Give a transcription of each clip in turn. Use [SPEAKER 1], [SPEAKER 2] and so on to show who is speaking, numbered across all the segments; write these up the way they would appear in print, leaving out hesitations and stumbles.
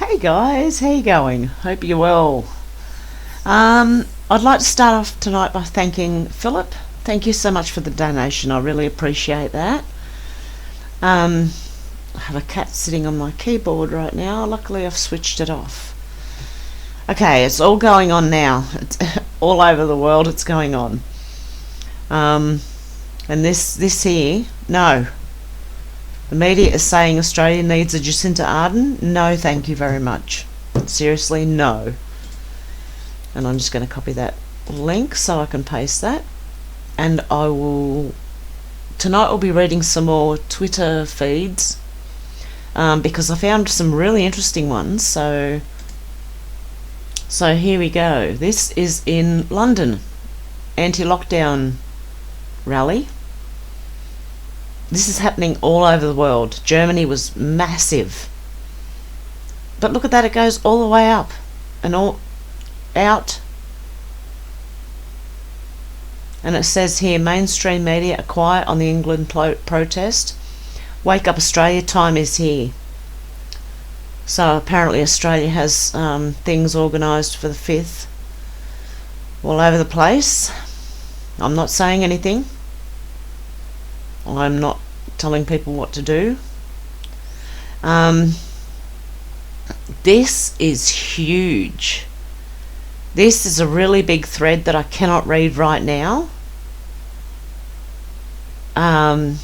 [SPEAKER 1] Hey guys, how you going? Hope you're well. I'd like to start off tonight by thanking Philip. Thank you so much for the donation. I really appreciate that. I have a cat sitting on my keyboard right now. Luckily, I've switched it off. Okay, it's all going on now. It's all over the world. It's going on. And this here, no. The media is saying Australia needs a Jacinda Ardern. No, thank you very much. Seriously, no. And I'm just going to copy that link so I can paste that. And I will... Tonight I'll be reading some more Twitter feeds because I found some really interesting ones. So here we go. This is in London. Anti-lockdown rally. This is happening all over the world. Germany was massive. But look at that, it goes all the way up and all out. And it says here, mainstream media are quiet on the England protest. Wake up Australia, time is here. So apparently Australia has things organised for the 5th all over the place. I'm not saying anything. I'm not telling people what to do. This is huge. This is a really big thread that I cannot read right now. I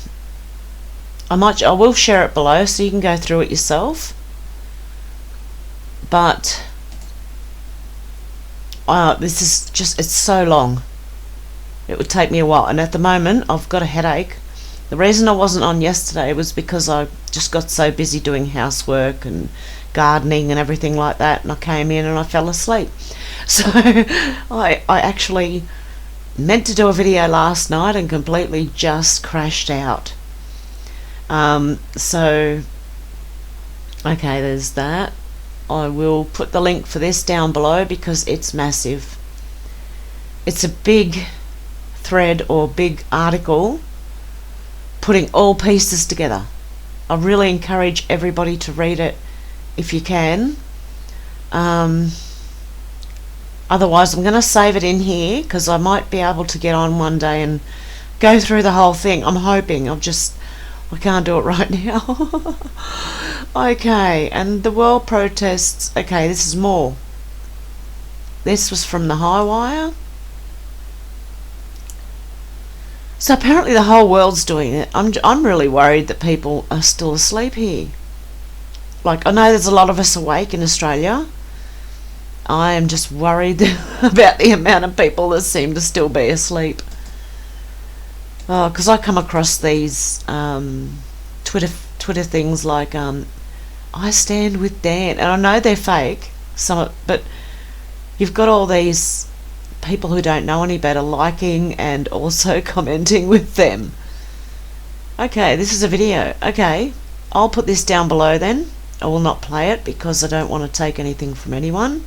[SPEAKER 1] will share it below so you can go through it yourself. But this is just, it's so long. It would take me a while, and at the moment I've got a headache. The reason I wasn't on yesterday was because I just got so busy doing housework and gardening and everything like that, and I came in and I fell asleep. So I actually meant to do a video last night and completely just crashed out. So okay, there's that. I will put the link for this down below because it's massive. It's a big thread or big article putting all pieces together. I really encourage everybody to read it if you can. Otherwise I'm going to save it in here because I might be able to get on one day and go through the whole thing. I'm hoping. I can't do it right now. Okay, and the world protests. Okay, this is more. This was from the High Wire. So apparently the whole world's doing it. I'm really worried that people are still asleep here. Like, I know there's a lot of us awake in Australia. I am just worried about the amount of people that seem to still be asleep. Because I come across these Twitter things like I stand with Dan, and I know they're fake, but you've got all these people who don't know any better liking and also commenting with them. Okay, this is a video. Okay, I'll put this down below then. I will not play it because I don't want to take anything from anyone.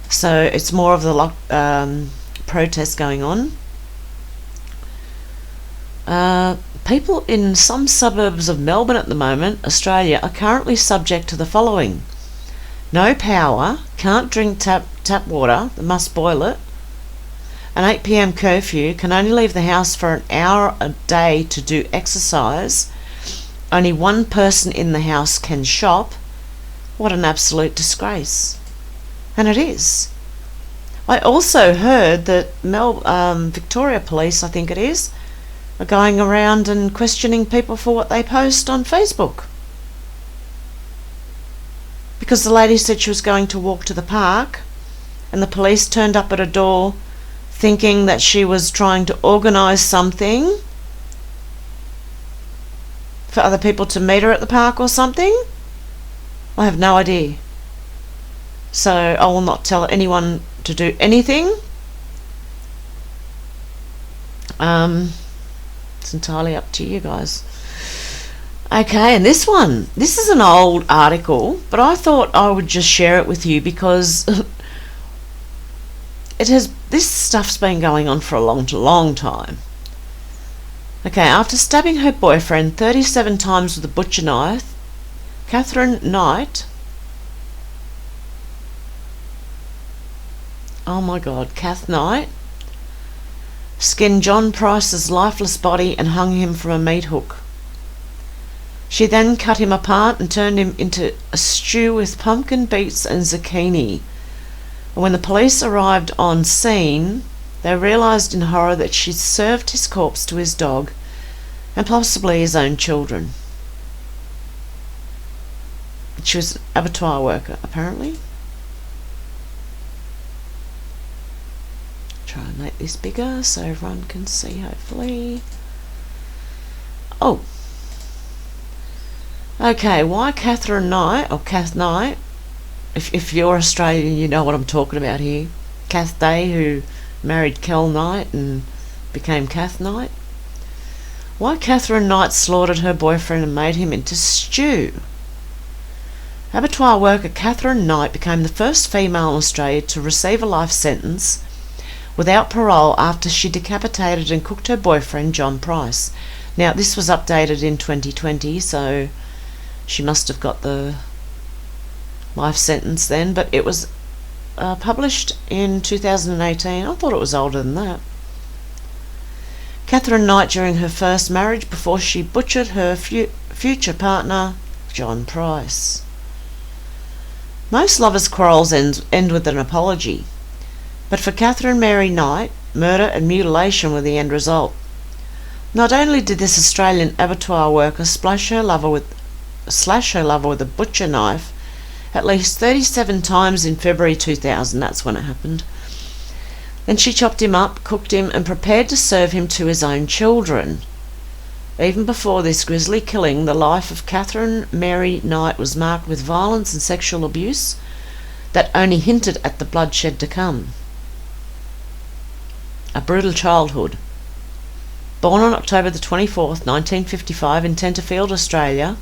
[SPEAKER 1] So it's more of the protest going on. People in some suburbs of Melbourne at the moment, Australia, are currently subject to the following: no power, can't drink tap water, they must boil it, an 8 p.m. curfew, can only leave the house for an hour a day to do exercise, only one person in the house can shop. What an absolute disgrace. And it is. I also heard that Victoria Police, I think it is, are going around and questioning people for what they post on Facebook. Because the lady said she was going to walk to the park and the police turned up at a door thinking that she was trying to organise something for other people to meet her at the park or something. I have no idea. So I will not tell anyone to do anything. It's entirely up to you guys. Okay, and this is an old article, but I thought I would just share it with you because this stuff's been going on for a long time. Okay, after stabbing her boyfriend 37 times with a butcher knife, Catherine Knight oh my God, Kath Knight skinned John Price's lifeless body and hung him from a meat hook. She then cut him apart and turned him into a stew with pumpkin, beets and zucchini. And when the police arrived on scene, they realised in horror that she'd served his corpse to his dog and possibly his own children. She was an abattoir worker, apparently. Try and make this bigger so everyone can see, hopefully. Oh. Okay, why Catherine Knight, or Kath Knight? If you're Australian, you know what I'm talking about here. Kath Day, who married Kel Knight and became Kath Knight. Why Catherine Knight slaughtered her boyfriend and made him into stew. Abattoir worker Catherine Knight became the first female in Australia to receive a life sentence without parole after she decapitated and cooked her boyfriend John Price. Now, this was updated in 2020, so she must have got the life sentence then, but it was published in 2018. I thought it was older than that. Catherine Knight during her first marriage before she butchered her future partner, John Price. Most lovers' quarrels end with an apology, but for Catherine Mary Knight, murder and mutilation were the end result. Not only did this Australian abattoir worker slash her lover with a butcher knife at least 37 times in February 2000, that's when it happened. Then she chopped him up, cooked him, and prepared to serve him to his own children. Even before this grisly killing, the life of Catherine Mary Knight was marked with violence and sexual abuse that only hinted at the bloodshed to come. A brutal childhood. Born on October the 24th, 1955 in Tenterfield, Australia,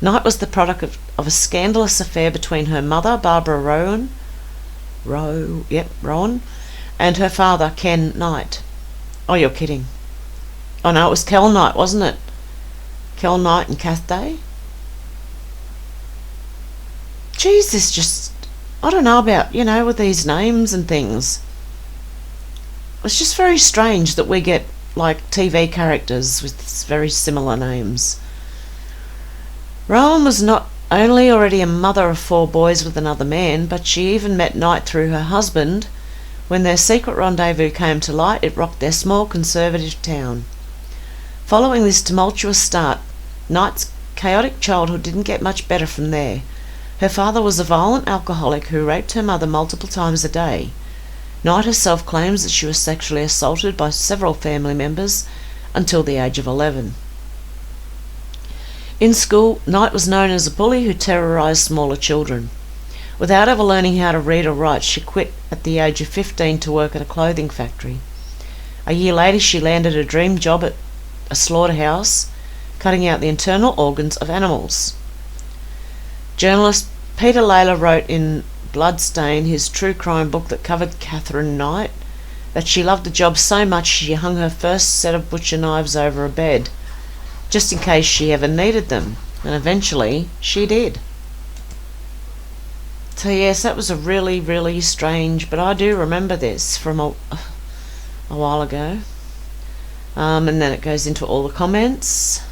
[SPEAKER 1] Knight was the product of a scandalous affair between her mother, Barbara Rowan, and her father, Ken Knight. Oh, you're kidding. Oh no, it was Kel Knight, wasn't it? Kel Knight and Kath Day? Geez, this just, I don't know about, with these names and things. It's just very strange that we get, TV characters with very similar names. Rowan was not only already a mother of 4 boys with another man, but she even met Knight through her husband. When their secret rendezvous came to light, it rocked their small conservative town. Following this tumultuous start, Knight's chaotic childhood didn't get much better from there. Her father was a violent alcoholic who raped her mother multiple times a day. Knight herself claims that she was sexually assaulted by several family members until the age of 11. In school, Knight was known as a bully who terrorised smaller children. Without ever learning how to read or write, she quit at the age of 15 to work at a clothing factory. A year later, she landed a dream job at a slaughterhouse, cutting out the internal organs of animals. Journalist Peter Lalor wrote in Bloodstain, his true crime book that covered Catherine Knight, that she loved the job so much she hung her first set of butcher knives over a bed, just in case she ever needed them, and eventually she did. So yes, that was a really, really strange, but I do remember this from a while ago. And then it goes into all the comments.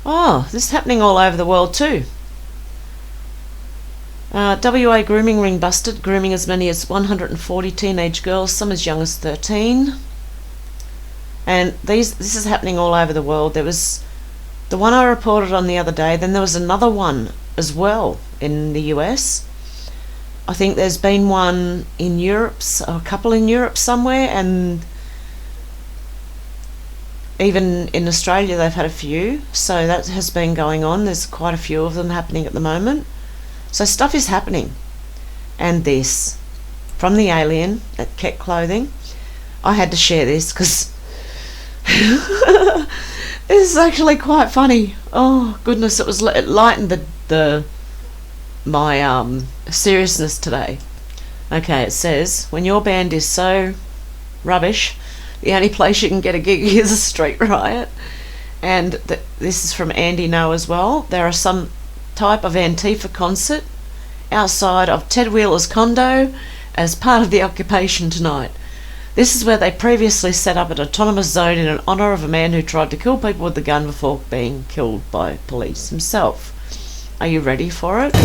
[SPEAKER 1] Oh, this is happening all over the world too. WA grooming ring busted, grooming as many as 140 teenage girls, some as young as 13. And this is happening all over the world. There was the one I reported on the other day, then there was another one as well in the US. I think there's been one in Europe, a couple in Europe somewhere, and even in Australia they've had a few. So that has been going on. There's quite a few of them happening at the moment. So stuff is happening. And this, from the alien at Keck Clothing. I had to share this because this is actually quite funny. Oh goodness, it lightened my seriousness today. Okay, it says, when your band is so rubbish, the only place you can get a gig is a street riot. And this is from Andy No as well. There are some type of Antifa concert outside of Ted Wheeler's condo as part of the occupation tonight. This is where they previously set up an autonomous zone in honour of a man who tried to kill people with a gun before being killed by police himself. Are you ready for it?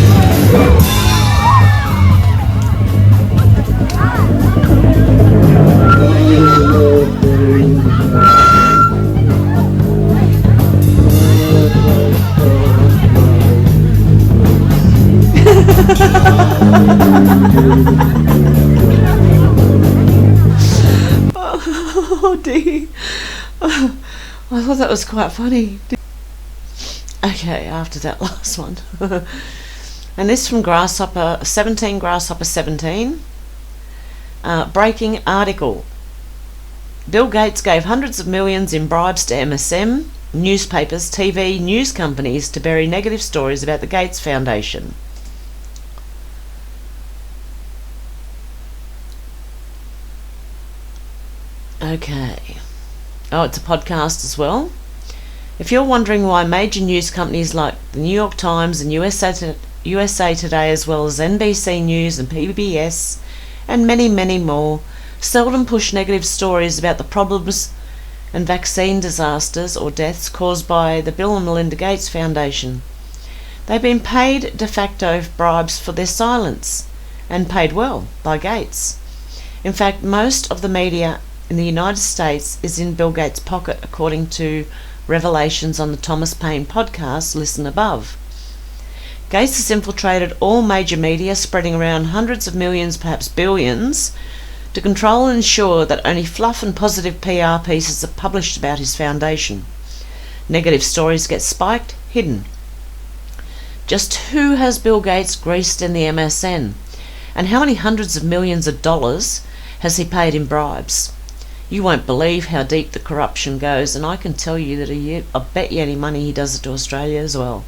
[SPEAKER 1] Oh dear. I thought that was quite funny. Okay, after that last one. And this from Grasshopper 17, Grasshopper 17. Breaking article. Bill Gates gave hundreds of millions in bribes to MSM, newspapers, TV, news companies to bury negative stories about the Gates Foundation. Okay. Oh, it's a podcast as well. If you're wondering why major news companies like the New York Times and USA Today, as well as NBC News and PBS and many, many more, seldom push negative stories about the problems and vaccine disasters or deaths caused by the Bill and Melinda Gates Foundation. They've been paid de facto bribes for their silence, and paid well by Gates. In fact, most of the media in the United States is in Bill Gates' pocket, according to revelations on the Thomas Paine podcast, listen above. Gates has infiltrated all major media, spreading around hundreds of millions, perhaps billions, to control and ensure that only fluff and positive PR pieces are published about his foundation. Negative stories get spiked, hidden. Just who has Bill Gates greased in the MSN? And how many hundreds of millions of dollars has he paid in bribes? You won't believe how deep the corruption goes, and I can tell you that I bet you any money he does it to Australia as well.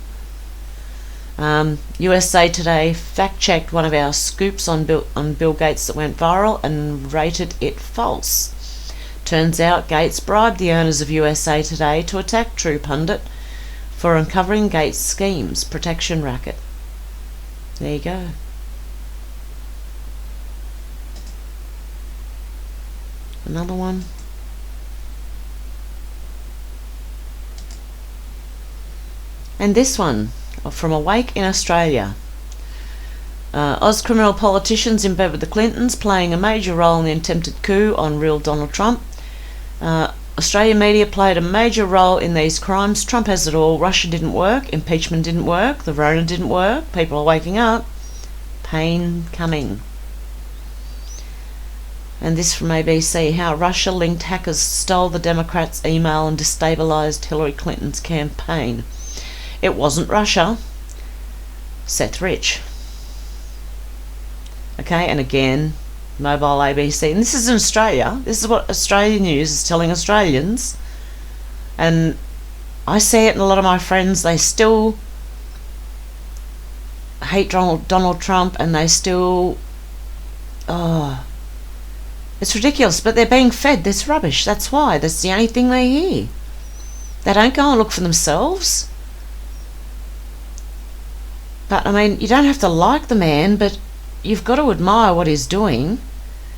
[SPEAKER 1] USA Today fact-checked one of our scoops on Bill Gates that went viral and rated it false. Turns out Gates bribed the owners of USA Today to attack True Pundit for uncovering Gates' schemes, protection racket. There you go. Another one. And this one from Awake in Australia. Oz criminal politicians in bed with the Clintons playing a major role in the attempted coup on real Donald Trump. Australian media played a major role in these crimes. Trump has it all. Russia didn't work. Impeachment didn't work. The Rona didn't work. People are waking up. Pain coming. And this from ABC, how Russia-linked hackers stole the Democrats' email and destabilised Hillary Clinton's campaign. It wasn't Russia. Seth Rich. Okay, and again, mobile ABC. And this is in Australia. This is what Australian News is telling Australians. And I see it in a lot of my friends. They still hate Donald Trump, and they still... Oh... It's ridiculous, but they're being fed this rubbish. That's why. That's the only thing they hear. They don't go and look for themselves. But, I mean, you don't have to like the man, but you've got to admire what he's doing.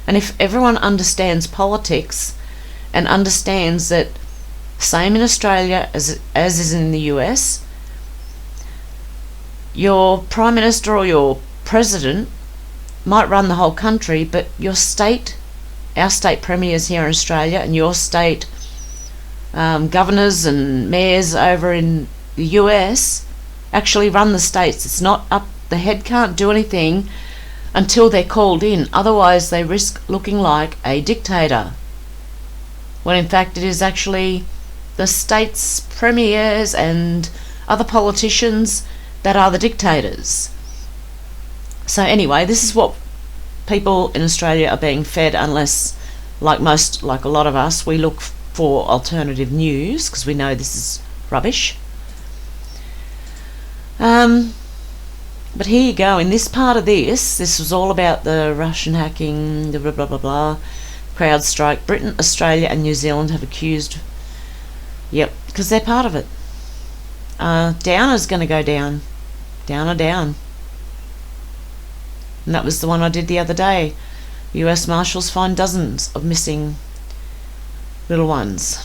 [SPEAKER 1] And if everyone understands politics and understands that, same in Australia as is in the US, your Prime Minister or your President might run the whole country, but your state... Our state premiers here in Australia and your state governors and mayors over in the US actually run the states. It's not up, the head can't do anything until they're called in. Otherwise they risk looking like a dictator. When in fact it is actually the state's premiers and other politicians that are the dictators. So anyway, this is what people in Australia are being fed, unless, like a lot of us, we look for alternative news because we know this is rubbish. But here you go. In this part of this was all about the Russian hacking, the blah blah blah blah, CrowdStrike. Britain, Australia, and New Zealand have accused. Yep, because they're part of it. Downer's going to go down. down are down. And that was the one I did the other day. US Marshals find dozens of missing little ones.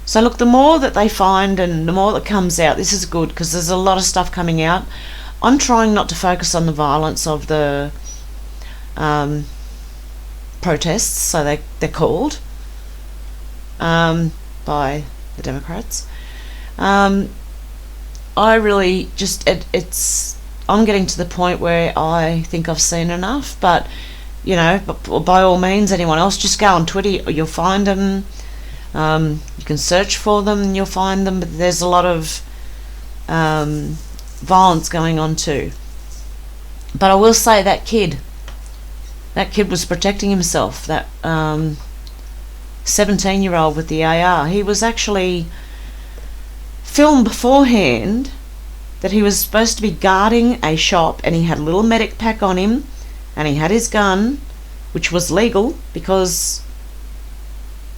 [SPEAKER 1] So look, the more that they find and the more that comes out, this is good, because there's a lot of stuff coming out. I'm trying not to focus on the violence of the protests, so they're called, by the Democrats. I really just, I'm getting to the point where I think I've seen enough, but, you know, by all means, anyone else, just go on Twitter, you'll find them. You can search for them and you'll find them, but there's a lot of violence going on too. But I will say that kid was protecting himself, that 17-year-old with the AR. He was actually filmed beforehand that he was supposed to be guarding a shop, and he had a little medic pack on him, and he had his gun, which was legal because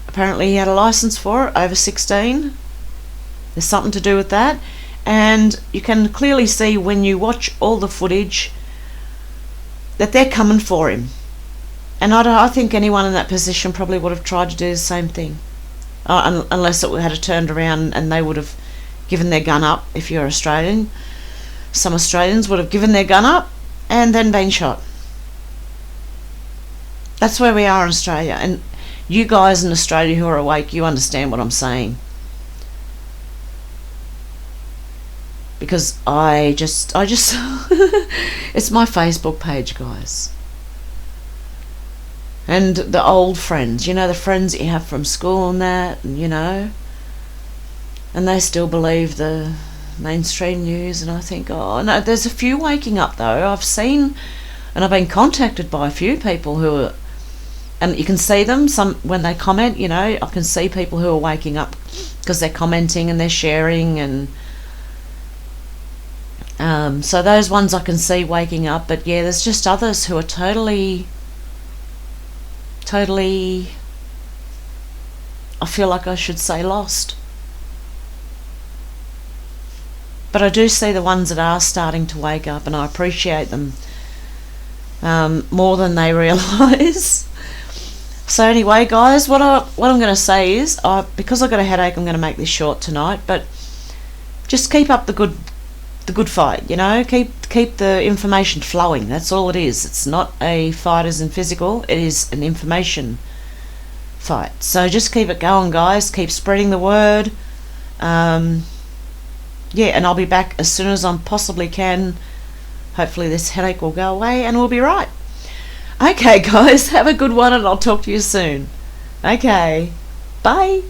[SPEAKER 1] apparently he had a license for it, over 16. There's something to do with that. And you can clearly see when you watch all the footage that they're coming for him. And I think anyone in that position probably would have tried to do the same thing, unless it had turned around and they would have given their gun up. If you're Australian, some Australians would have given their gun up and then been shot. That's where we are in Australia, and you guys in Australia who are awake, you understand what I'm saying. Because I just it's my Facebook page, guys. And the old friends, you know, the friends that you have from school and that, and, you know, and they still believe the mainstream news, and I think, oh no, there's a few waking up though. I've seen, and I've been contacted by a few people who are, and you can see them some when they comment, you know, I can see people who are waking up because they're commenting and they're sharing, and so those ones I can see waking up. But yeah, there's just others who are totally, I feel like I should say lost. But I do see the ones that are starting to wake up, and I appreciate them more than they realise. So anyway, guys, what I'm going to say is, because I've got a headache, I'm going to make this short tonight. But just keep up the good fight. You know, keep the information flowing. That's all it is. It's not a fight as in physical. It is an information fight. So just keep it going, guys. Keep spreading the word. Yeah, and I'll be back as soon as I possibly can. Hopefully this headache will go away and we'll be right. Okay, guys, have a good one, and I'll talk to you soon. Okay, bye.